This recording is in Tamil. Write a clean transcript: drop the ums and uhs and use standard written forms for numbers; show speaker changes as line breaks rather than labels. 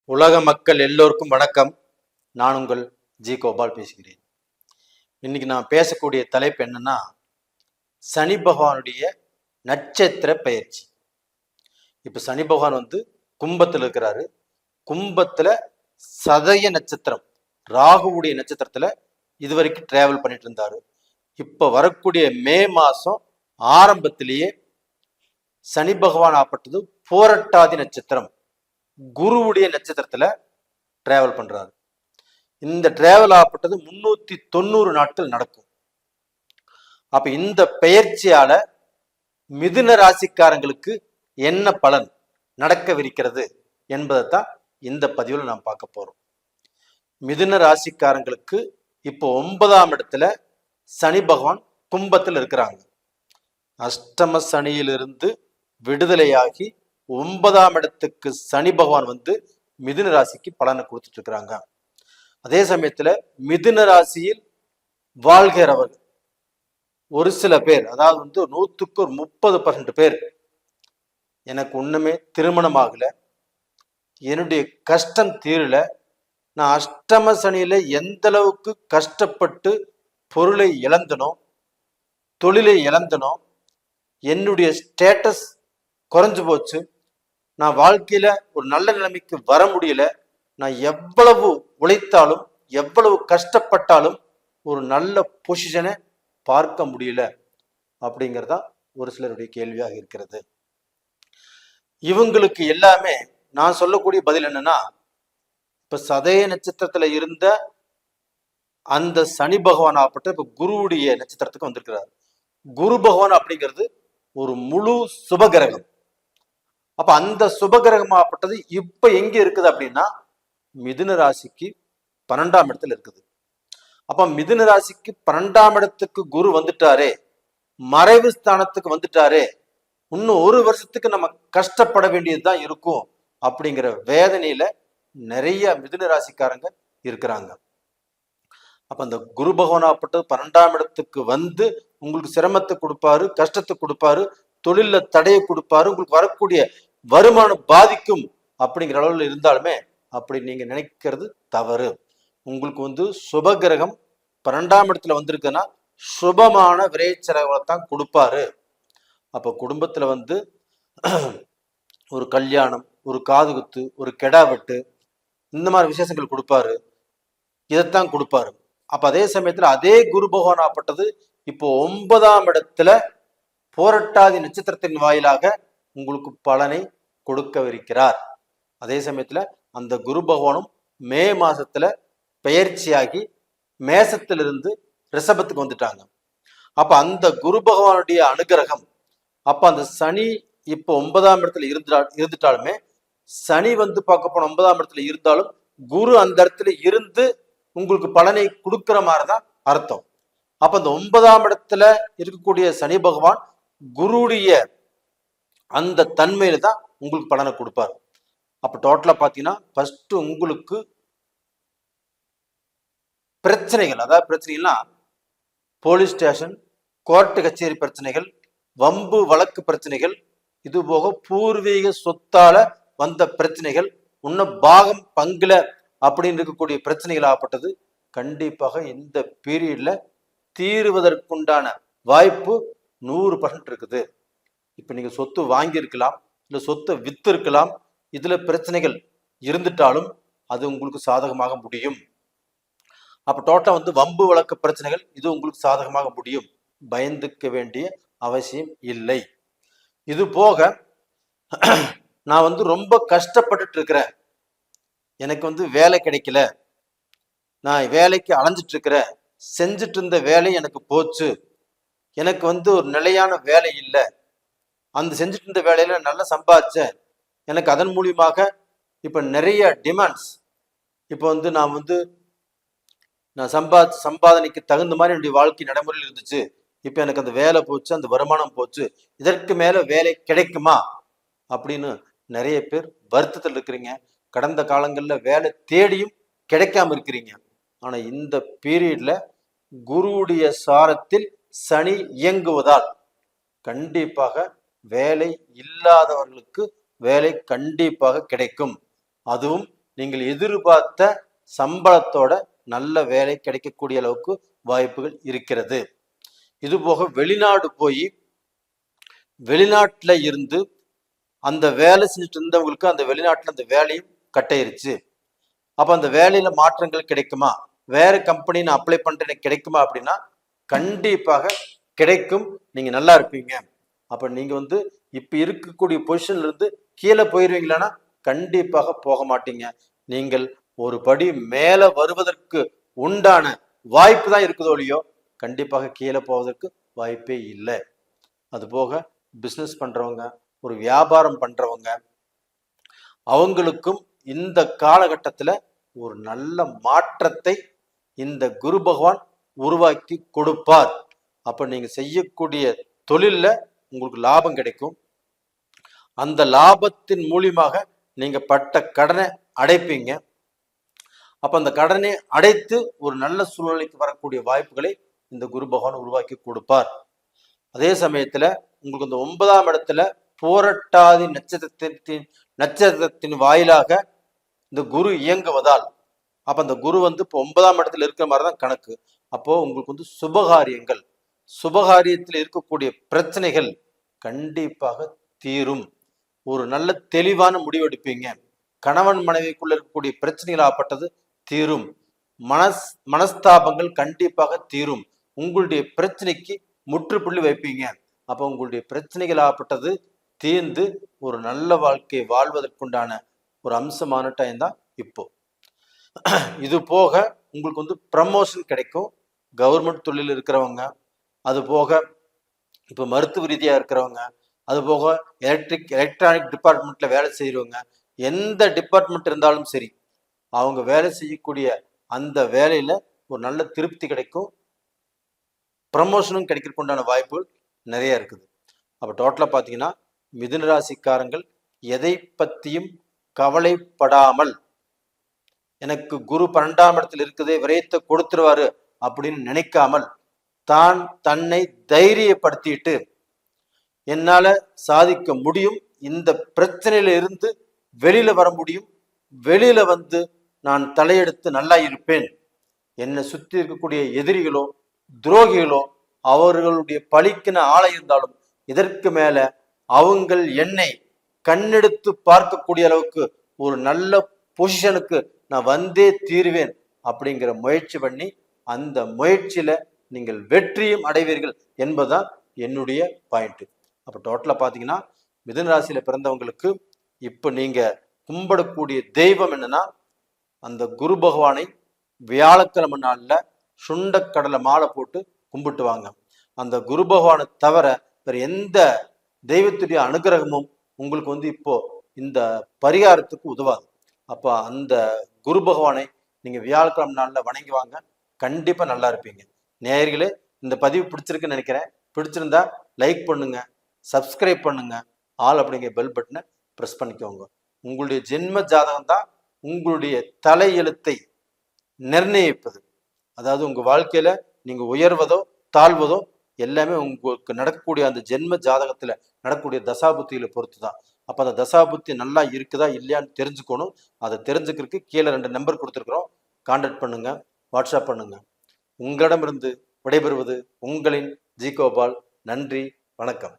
உலக மக்கள் எல்லோருக்கும் வணக்கம். நான் உங்கள் ஜி கோபால் பேசுகிறேன். இன்னைக்கு நான் பேசக்கூடிய தலைப்பு என்னன்னா, சனி பகவானுடைய நட்சத்திர பெயர்ச்சி. இப்ப சனி பகவான் கும்பத்தில் இருக்கிறாரு. கும்பத்துல சதய நட்சத்திரம், ராகுவுடைய நட்சத்திரத்துல இதுவரைக்கும் டிராவல் பண்ணிட்டு இருந்தாரு. இப்ப வரக்கூடிய மே மாசம் ஆரம்பத்திலேயே சனி பகவான் ஆப்பட்டது போரட்டாதி நட்சத்திரம், குருவுடைய நட்சத்திரத்துல டிராவல் பண்றாரு. இந்த டிராவல் ஆப்பட்டது 390 நாட்கள் நடக்கும். அப்ப இந்த பெயர்ச்சியால மிதுன ராசிக்காரங்களுக்கு என்ன பலன் நடக்கவிருக்கிறது என்பதைத்தான் இந்த பதிவில் நாம் பார்க்க போறோம். மிதுன ராசிக்காரங்களுக்கு இப்போ 9ஆம் இடத்துல சனி பகவான் கும்பத்தில் இருக்கிறாங்க. அஷ்டம சனியிலிருந்து விடுதலையாகி 9ஆம் இடத்துக்கு சனி பகவான் மிதுன ராசிக்கு பலனை கொடுத்துட்டு இருக்கிறாங்க. அதே சமயத்துல மிதுன ராசியில் வாழ்கிறவர்கள் ஒரு சில பேர், அதாவது 100க்கு ஒரு 30% பேர், எனக்கு ஒண்ணுமே திருமணம் ஆகல, என்னுடைய கஷ்டம் தீரல, நான் அஷ்டம சனியில எந்த அளவுக்கு கஷ்டப்பட்டு பொருளை இழந்தனோ, தொழிலை இழந்தனோ, என்னுடைய ஸ்டேட்டஸ் குறைஞ்சு போச்சு, நான் வாழ்க்கையில ஒரு நல்ல நிலைமைக்கு வர முடியல, நான் எவ்வளவு உழைத்தாலும் எவ்வளவு கஷ்டப்பட்டாலும் ஒரு நல்ல பொசிஷனை பார்க்க முடியல அப்படிங்கிறதா ஒரு சிலருடைய கேள்வியாக இருக்கிறது. இவங்களுக்கு எல்லாமே நான் சொல்லக்கூடிய பதில் என்னன்னா, இப்ப சதய நட்சத்திரத்துல இருந்த அந்த சனி பகவான் ஆப்பட்ட இப்ப குருவுடைய நட்சத்திரத்துக்கு வந்திருக்கிறார். குரு பகவான் அப்படிங்கிறது ஒரு முழு சுபகிரகம். அப்ப அந்த சுபகிரகமாகப்பட்டது இப்ப எங்க இருக்குது அப்படின்னா, மிதுன ராசிக்கு 12ஆம் இடத்துல இருக்குது. அப்ப மிதுன ராசிக்கு 12ஆம் இடத்துக்கு குரு வந்துட்டாரே, மறைவு ஸ்தானத்துக்கு வந்துட்டாரே, இன்னும் ஒரு வருஷத்துக்கு நம்ம கஷ்டப்பட வேண்டியதுதான் இருக்கும் அப்படிங்கிற வேதனையில நிறைய மிதுன ராசிக்காரங்க இருக்கிறாங்க. அப்ப அந்த குரு பகவானாகப்பட்டது 12ஆம் இடத்துக்கு உங்களுக்கு சிரமத்தை கொடுப்பாரு, கஷ்டத்தை கொடுப்பாரு, தொழில தடையை கொடுப்பாரு, உங்களுக்கு வரக்கூடிய வருமானம் பாதிக்கும் அப்படிங்கிற அளவில் இருந்தாலுமே அப்படி நீங்க நினைக்கிறது தவறு. உங்களுக்கு சுபகிரகம் 12ஆம் இடத்துல வந்திருக்குன்னா சுபமான விரைச்செலவுகளை தான் கொடுப்பாரு. அப்ப குடும்பத்துல ஒரு கல்யாணம், ஒரு காதுகுத்து, ஒரு கெடா வெட்டு, இந்த மாதிரி விசேஷங்கள் கொடுப்பாரு, இதைத்தான் கொடுப்பாரு. அப்ப அதே சமயத்துல அதே குரு பகவான் ஆப்பட்டது இப்போ 9ஆம் இடத்துல போரட்டாதி நட்சத்திரத்தின் வாயிலாக உங்களுக்கு பலனை கொடுக்கவிருக்கிறார். அதே சமயத்துல அந்த குரு பகவானும் மே மாசத்துல பெயர்ச்சியாகி மேசத்திலிருந்து ரிஷபத்துக்கு வந்துட்டாங்க. அப்ப அந்த குரு பகவானுடைய அனுகிரகம், அப்ப அந்த சனி இப்போ 9ஆம் இடத்துல இருந்துட்டாலுமே, சனி பார்க்க போன 9ஆம் இடத்துல இருந்தாலும் குரு அந்த இடத்துல இருந்து உங்களுக்கு பலனை கொடுக்கிற மாதிரிதான் அர்த்தம். அப்ப அந்த 9ஆம் இடத்துல இருக்கக்கூடிய சனி பகவான் குருடைய அந்த தன்மையில தான் உங்களுக்கு பலனை கொடுப்பாரு. அப்ப டோட்டலா பாத்தீங்கன்னா ஃபர்ஸ்ட் உங்களுக்கு பிரச்சனைகள், அதாவது பிரச்சனைகள்னா போலீஸ் ஸ்டேஷன், கோர்ட்டு கச்சேரி பிரச்சனைகள், வம்பு வழக்கு பிரச்சனைகள், இது போக பூர்வீக சொத்தால வந்த பிரச்சனைகள், இன்னும் பாகம் பங்குல அப்படின்னு இருக்கக்கூடிய பிரச்சனைகள் ஆகப்பட்டது கண்டிப்பாக இந்த பீரியட்ல தீருவதற்குண்டான வாய்ப்பு 100% இருக்குது. இப்ப நீங்க சொத்து வாங்கி இருக்கலாம், இல்ல சொத்தை வித்து இருக்கலாம், இதுல பிரச்சனைகள் இருந்துட்டாலும் அது உங்களுக்கு சாதகமாக முடியும். அப்ப டோட்டலா வம்பு வழக்கு பிரச்சனைகள் இது உங்களுக்கு சாதகமாக முடியும். பயந்துக்க வேண்டிய அவசியம் இல்லை. இது போக நான் ரொம்ப கஷ்டப்பட்டுட்டு இருக்கிறேன், எனக்கு வேலை கிடைக்கல, நான் வேலைக்கு அலைஞ்சிட்டு இருக்கிறேன், செஞ்சுட்டு இருந்த வேலை எனக்கு போச்சு, எனக்கு ஒரு நிலையான வேலை இல்லை, அந்த செஞ்சுட்டு இருந்த வேலையில நல்லா சம்பாதிச்சேன், எனக்கு அதன் மூலியமாக இப்ப நிறைய டிமாண்ட்ஸ், இப்போ நான் சம்பாதனைக்கு தகுந்த மாதிரி என்னுடைய வாழ்க்கை நடைமுறையில் இருந்துச்சு, இப்ப எனக்கு அந்த வேலை போச்சு, அந்த வருமானம் போச்சு, இதற்கு மேல வேலை கிடைக்குமா அப்படின்னு நிறைய பேர் வருத்தத்தில் இருக்கிறீங்க. கடந்த காலங்கள்ல வேலை தேடியும் கிடைக்காம இருக்கிறீங்க. ஆனா இந்த பீரியட்ல குருவுடைய சாரத்தில் சனி இயங்குவதால் கண்டிப்பாக வேலை இல்லாதவர்களுக்கு வேலை கண்டிப்பாக கிடைக்கும். அதுவும் நீங்கள் எதிர்பார்த்த சம்பளத்தோட நல்ல வேலை கிடைக்கக்கூடிய அளவுக்கு வாய்ப்புகள் இருக்கிறது. இது போக வெளிநாடு போய் வெளிநாட்டுல இருந்து அந்த வேலை செஞ்சுட்டு இருந்தவங்களுக்கு அந்த வெளிநாட்டுல அந்த வேலையும் கட்டாயிருச்சு. அப்ப அந்த வேலையில மாற்றங்கள் கிடைக்குமா, வேற கம்பெனி நான் அப்ளை பண்றேன் கிடைக்குமா அப்படின்னா கண்டிப்பாக கிடைக்கும். நீங்க நல்லா இருப்பீங்க. அப்ப நீங்க இப்ப இருக்கக்கூடிய பொசிஷன்ல இருந்து கீழே போயிருவீங்களான்னா கண்டிப்பாக போக மாட்டீங்க. நீங்கள் ஒரு படி மேல வருவதற்கு உண்டான வாய்ப்பு தான் இருக்குதோ இல்லையோ, கண்டிப்பாக கீழே போவதற்கு வாய்ப்பே இல்லை. அது போக பிசினஸ் பண்றவங்க, ஒரு வியாபாரம் பண்றவங்க, அவங்களுக்கும் இந்த காலகட்டத்துல ஒரு நல்ல மாற்றத்தை இந்த குரு பகவான் உருவாக்கி கொடுப்பார். அப்ப நீங்க செய்யக்கூடிய தொழில்ல உங்களுக்கு லாபம் கிடைக்கும். அந்த லாபத்தின் மூலியமாக நீங்க பட்ட கடனை அடைப்பீங்க. அப்ப அந்த கடனை அடைத்து ஒரு நல்ல சூழ்நிலைக்கு வரக்கூடிய வாய்ப்புகளை இந்த குரு பகவான் உருவாக்கி கொடுப்பார். அதே சமயத்துல உங்களுக்கு இந்த 9ஆம் இடத்துல போரட்டாதி நட்சத்திரத்தின் வாயிலாக இந்த குரு இயங்குவதால், அப்ப அந்த குரு இப்போ 9ஆம் இடத்துல இருக்கிற மாதிரிதான் கணக்கு. அப்போ உங்களுக்கு சுபகாரியங்கள், சுபகாரியத்தில் இருக்கக்கூடிய பிரச்சனைகள் கண்டிப்பாக தீரும். ஒரு நல்ல தெளிவான முடிவெடுப்பீங்க. கணவன் மனைவிக்குள்ள இருக்கக்கூடிய பிரச்சனைகள் ஆப்பட்டது தீரும். மனஸ்தாபங்கள் கண்டிப்பாக தீரும். உங்களுடைய பிரச்சனைக்கு முற்றுப்புள்ளி வைப்பீங்க. அப்ப உங்களுடைய பிரச்சனைகள் ஆப்பட்டது தீர்ந்து ஒரு நல்ல வாழ்க்கை வாழ்வதற்குண்டான ஒரு அம்சமான டைம் தான் இப்போ. இது போக உங்களுக்கு ப்ரமோஷன் கிடைக்கும். கவர்மெண்ட் தொழில் இருக்கிறவங்க, அது போக இப்போ மருத்துவ ரீதியா இருக்கிறவங்க, அது போக எலக்ட்ரானிக் டிபார்ட்மெண்ட்ல வேலை செய்யறவங்க, எந்த டிபார்ட்மெண்ட் இருந்தாலும் சரி, அவங்க வேலை செய்யக்கூடிய அந்த வேலையில ஒரு நல்ல திருப்தி கிடைக்கும். ப்ரமோஷனும் கிடைக்கிறதுக்கு உண்டான வாய்ப்புகள் நிறைய இருக்குது. அப்ப டோட்டலா பாத்தீங்கன்னா மிதுன ராசிக்காரங்கள் எதை பத்தியும் கவலைப்படாமல், எனக்கு குரு 12ஆம் இடத்துல இருக்குதே விரயத்தை கொடுத்துருவாரு அப்படின்னு நினைக்காமல், தான் தன்னை தைரியப்படுத்திட்டு என்னால சாதிக்க முடியும், இந்த பிரச்சனையில இருந்து வெளியில வர முடியும், வெளியில நான் தலையெடுத்து நல்லா இருப்பேன், என்னை சுத்தி இருக்கக்கூடிய எதிரிகளோ துரோகிகளோ அவர்களுடைய பழிக்கின ஆளை இருந்தாலும் இதற்கு மேல அவங்கள் என்னை கண்ணெடுத்து பார்க்கக்கூடிய அளவுக்கு ஒரு நல்ல பொசிஷனுக்கு நான் வந்தே தீருவேன் அப்படிங்கிற முயற்சி பண்ணி அந்த முயற்சியில நீங்கள் வெற்றியும் அடைவீர்கள் என்பதுதான் என்னுடைய பாயிண்ட். அப்ப டோட்டலா பாத்தீங்கன்னா மிதுன ராசியில பிறந்தவங்களுக்கு இப்ப நீங்க கும்பிடக்கூடிய தெய்வம் என்னன்னா, அந்த குரு பகவானை வியாழக்கிழமை நாள்ல சுண்டக்கடலை மாலை போட்டு கும்பிட்டு வாங்க. அந்த குரு பகவானை தவிர வேற எந்த தெய்வத்துடைய அனுகிரகமும் உங்களுக்கு இப்போ இந்த பரிகாரத்துக்கு உதவாது. அப்ப அந்த குரு பகவானை நீங்க வியாழக்கிழமை நாள்ல வணங்கி வாங்க, கண்டிப்பா நல்லா இருப்பீங்க. நேயர்களே, இந்த பதிவு பிடிச்சிருக்குன்னு நினைக்கிறேன். பிடிச்சிருந்தா லைக் பண்ணுங்க, சப்ஸ்கிரைப் பண்ணுங்க, ஆல் அப்படிங்கிற பெல் பட்டனை ப்ரெஸ் பண்ணிக்கோங்க. உங்களுடைய ஜென்ம ஜாதகம் தான் உங்களுடைய தலையெழுத்தை நிர்ணயிப்பது. அதாவது உங்க வாழ்க்கையில நீங்க உயர்வதோ தாழ்வதோ எல்லாமே உங்களுக்கு நடக்கக்கூடிய அந்த ஜென்ம ஜாதகத்துல நடக்கக்கூடிய தசாபுத்திகளை பொறுத்து தான். அப்ப அந்த தசாபுத்தி நல்லா இருக்குதா இல்லையான்னு தெரிஞ்சுக்கணும். அதை தெரிஞ்சுக்கிறதுக்கு கீழே 2 நம்பர் கொடுத்துருக்குறோம், கான்டாக்ட் பண்ணுங்க, வாட்ஸ்அப் பண்ணுங்க. உங்களிடமிருந்து விடைபெறுவது உங்களின் ஜி கோபால். நன்றி, வணக்கம்.